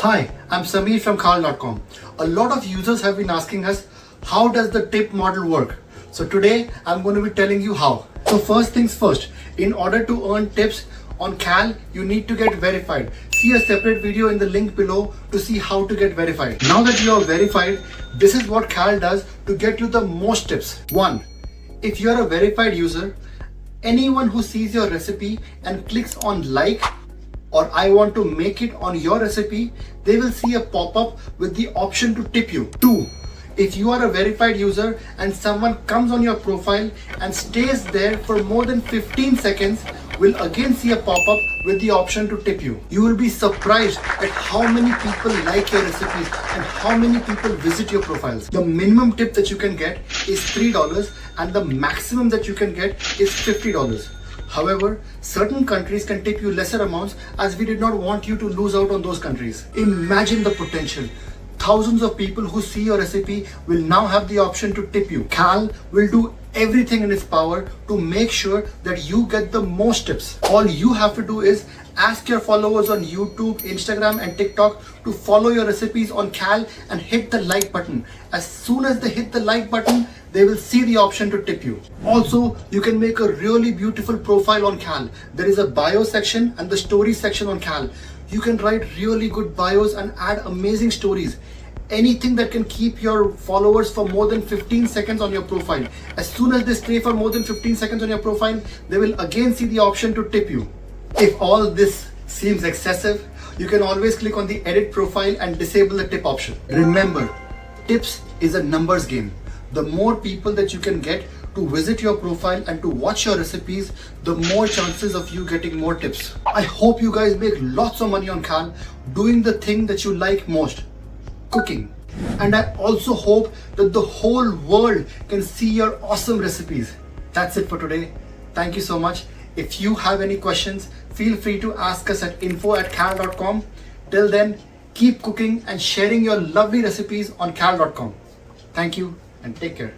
Hi, I'm Sameer from Kal.com. A lot of users have been asking us, how does the tip model work? So today I'm going to be telling you how. So first things first, in order to earn tips on Cal, you need to get verified. See a separate video in the link below to see how to get verified. Now that you are verified, this is what Cal does to get you the most tips. 1. If you are a verified user, anyone who sees your recipe and clicks on like or I want to make it on your recipe, they will see a pop-up with the option to tip you. 2. If you are a verified user and someone comes on your profile and stays there for more than 15 seconds, will again see a pop-up with the option to tip you. You will be surprised at how many people like your recipes and how many people visit your profiles. The minimum tip that you can get is $3 and the maximum that you can get is $50. However, certain countries can tip you lesser amounts as we did not want you to lose out on those countries. Imagine the potential. Thousands of people who see your recipe will now have the option to tip you. Cal will do everything in its power to make sure that you get the most tips. All you have to do is ask your followers on YouTube, Instagram and TikTok to follow your recipes on Cal and hit the like button. As soon as they hit the like button, they will see the option to tip you. Also, you can make a really beautiful profile on Cal. There is a bio section and the story section on Cal. You can write really good bios and add amazing stories. Anything that can keep your followers for more than 15 seconds on your profile. As soon as they stay for more than 15 seconds on your profile, they will again see the option to tip you. If all this seems excessive, you can always click on the edit profile and disable the tip option. Remember, tips is a numbers game. The more people that you can get to visit your profile and to watch your recipes, the more chances of you getting more tips. I hope you guys make lots of money on Cal doing the thing that you like most, cooking. And I also hope that the whole world can see your awesome recipes. That's it for today. Thank you so much. If you have any questions, feel free to ask us at info@Cal.com. Till then, keep cooking and sharing your lovely recipes on Cal.com. Thank you and take care.